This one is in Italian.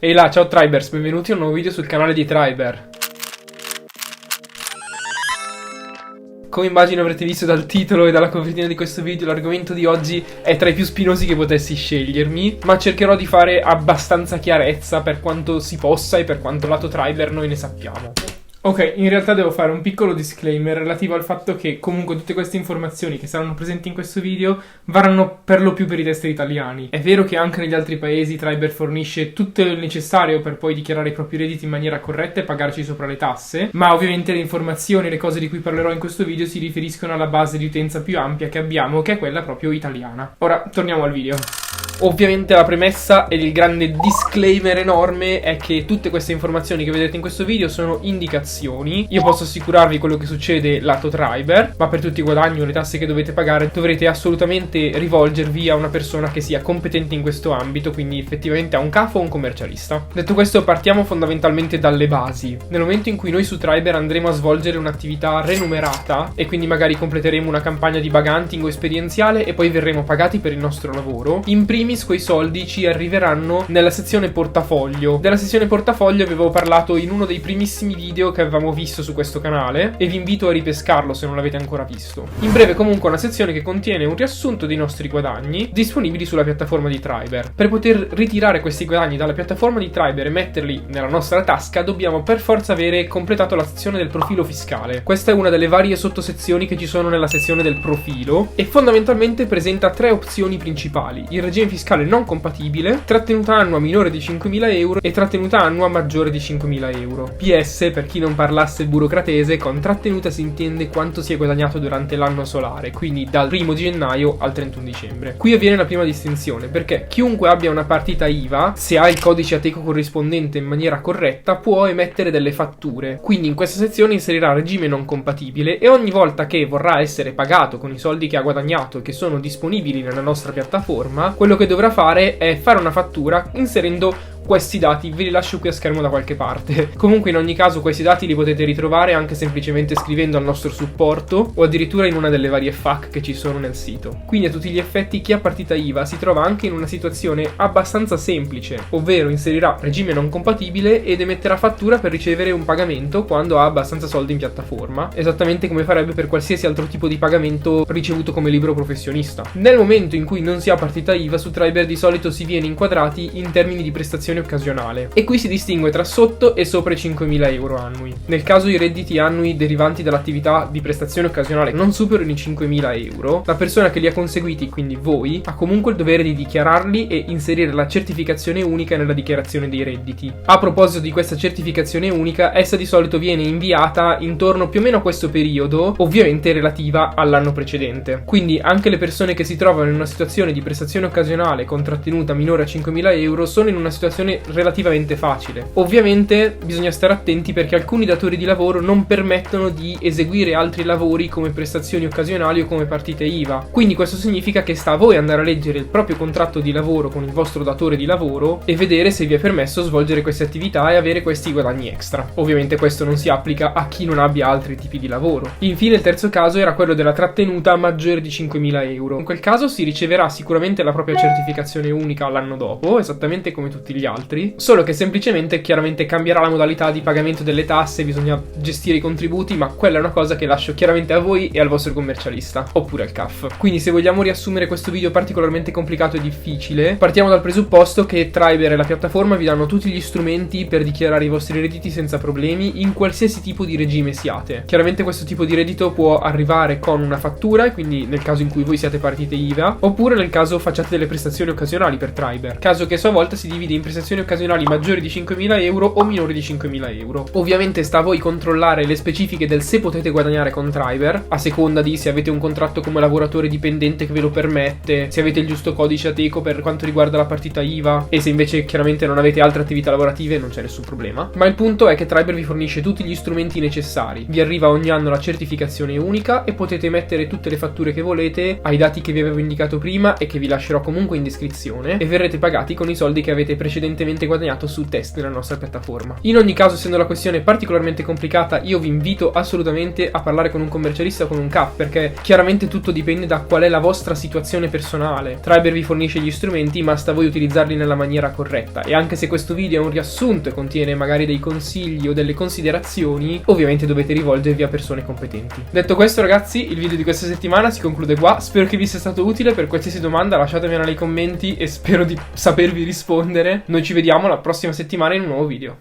Ehi là, ciao Tribers, benvenuti a un nuovo video sul canale di Triber. Come immagino avrete visto dal titolo e dalla copertina di questo video, l'argomento di oggi è tra i più spinosi che potessi scegliermi, ma cercherò di fare abbastanza chiarezza per quanto si possa e per quanto lato Triber noi ne sappiamo. Ok, in realtà devo fare un piccolo disclaimer relativo al fatto che comunque tutte queste informazioni che saranno presenti in questo video varranno per lo più per i tester italiani. È vero che anche negli altri paesi Triber fornisce tutto il necessario per poi dichiarare i propri redditi in maniera corretta e pagarci sopra le tasse, ma ovviamente le informazioni e le cose di cui parlerò in questo video si riferiscono alla base di utenza più ampia che abbiamo, che è quella proprio italiana. Ora, torniamo al video. Ovviamente la premessa ed il grande disclaimer enorme è che tutte queste informazioni che vedete in questo video sono indicazioni. Io posso assicurarvi quello che succede lato Triber, ma per tutti i guadagni o le tasse che dovete pagare dovrete assolutamente rivolgervi a una persona che sia competente in questo ambito, quindi effettivamente a un CAF o un commercialista. Detto questo, partiamo fondamentalmente dalle basi. Nel momento in cui noi su Triber andremo a svolgere un'attività remunerata e quindi magari completeremo una campagna di bug hunting o esperienziale e poi verremo pagati per il nostro lavoro, in primis quei soldi ci arriveranno nella sezione portafoglio. Della sezione portafoglio avevo parlato in uno dei primissimi video che avevamo visto su questo canale e vi invito a ripescarlo se non l'avete ancora visto. In breve, comunque, una sezione che contiene un riassunto dei nostri guadagni disponibili sulla piattaforma di Triber. Per poter ritirare questi guadagni dalla piattaforma di Triber e metterli nella nostra tasca dobbiamo per forza avere completato la sezione del profilo fiscale. Questa è una delle varie sottosezioni che ci sono nella sezione del profilo e fondamentalmente presenta tre opzioni principali: il regime fiscale non compatibile, trattenuta annua minore di 5.000 euro e trattenuta annua maggiore di 5.000 euro. PS, per chi non parlasse burocratese, con trattenuta si intende quanto si è guadagnato durante l'anno solare, quindi dal 1 gennaio al 31 dicembre. Qui avviene la prima distinzione, perché chiunque abbia una partita IVA, se ha il codice Ateco corrispondente in maniera corretta, può emettere delle fatture. Quindi in questa sezione inserirà regime non compatibile e ogni volta che vorrà essere pagato con i soldi che ha guadagnato e che sono disponibili nella nostra piattaforma, quello che dovrà fare è fare una fattura inserendo questi dati. Ve li lascio qui a schermo da qualche parte. Comunque in ogni caso questi dati li potete ritrovare anche semplicemente scrivendo al nostro supporto o addirittura in una delle varie FAQ che ci sono nel sito. Quindi a tutti gli effetti chi ha partita IVA si trova anche in una situazione abbastanza semplice, ovvero inserirà regime non compatibile ed emetterà fattura per ricevere un pagamento quando ha abbastanza soldi in piattaforma, esattamente come farebbe per qualsiasi altro tipo di pagamento ricevuto come libero professionista. Nel momento in cui non si ha partita IVA su Triber di solito si viene inquadrati in termini di prestazione occasionale e qui si distingue tra sotto e sopra i 5.000 euro annui. Nel caso i redditi annui derivanti dall'attività di prestazione occasionale non superino i 5.000 euro, la persona che li ha conseguiti, quindi voi, ha comunque il dovere di dichiararli e inserire la certificazione unica nella dichiarazione dei redditi. A proposito di questa certificazione unica, essa di solito viene inviata intorno più o meno a questo periodo, ovviamente relativa all'anno precedente. Quindi anche le persone che si trovano in una situazione di prestazione occasionale con trattenuta minore a 5.000 euro sono in una situazione relativamente facile. Ovviamente bisogna stare attenti perché alcuni datori di lavoro non permettono di eseguire altri lavori come prestazioni occasionali o come partite IVA. Quindi questo significa che sta a voi andare a leggere il proprio contratto di lavoro con il vostro datore di lavoro e vedere se vi è permesso svolgere queste attività e avere questi guadagni extra. Ovviamente questo non si applica a chi non abbia altri tipi di lavoro. Infine il terzo caso era quello della trattenuta maggiore di 5.000 euro. In quel caso si riceverà sicuramente la propria certificazione unica l'anno dopo, esattamente come tutti gli altri, solo che semplicemente chiaramente cambierà la modalità di pagamento delle tasse, bisogna gestire i contributi, ma quella è una cosa che lascio chiaramente a voi e al vostro commercialista oppure al CAF. Quindi se vogliamo riassumere questo video particolarmente complicato e difficile, partiamo dal presupposto che Triber e la piattaforma vi danno tutti gli strumenti per dichiarare i vostri redditi senza problemi in qualsiasi tipo di regime siate. Chiaramente questo tipo di reddito può arrivare con una fattura, quindi nel caso in cui voi siate partite IVA, oppure nel caso facciate delle prestazioni occasionali per Triber, caso che a sua volta si divide in prestazioni occasionali maggiori di 5.000 euro o minori di 5.000 euro. Ovviamente sta a voi controllare le specifiche del se potete guadagnare con Triber, a seconda di se avete un contratto come lavoratore dipendente che ve lo permette, se avete il giusto codice Ateco per quanto riguarda la partita IVA e se invece chiaramente non avete altre attività lavorative non c'è nessun problema. Ma il punto è che Triber vi fornisce tutti gli strumenti necessari, vi arriva ogni anno la certificazione unica e potete mettere tutte le fatture che volete ai dati che vi avevo indicato prima e che vi lascerò comunque in descrizione e verrete pagati con i soldi che avete precedentemente evidentemente guadagnato su test nella nostra piattaforma. In ogni caso, essendo la questione particolarmente complicata, io vi invito assolutamente a parlare con un commercialista o con un CAP, perché chiaramente tutto dipende da qual è la vostra situazione personale. Triber vi fornisce gli strumenti, ma sta a voi utilizzarli nella maniera corretta, e anche se questo video è un riassunto e contiene magari dei consigli o delle considerazioni, ovviamente dovete rivolgervi a persone competenti. Detto questo, ragazzi, il video di questa settimana si conclude qua. Spero che vi sia stato utile. Per qualsiasi domanda lasciatemela nei commenti e spero di sapervi rispondere. Noi ci vediamo la prossima settimana in un nuovo video.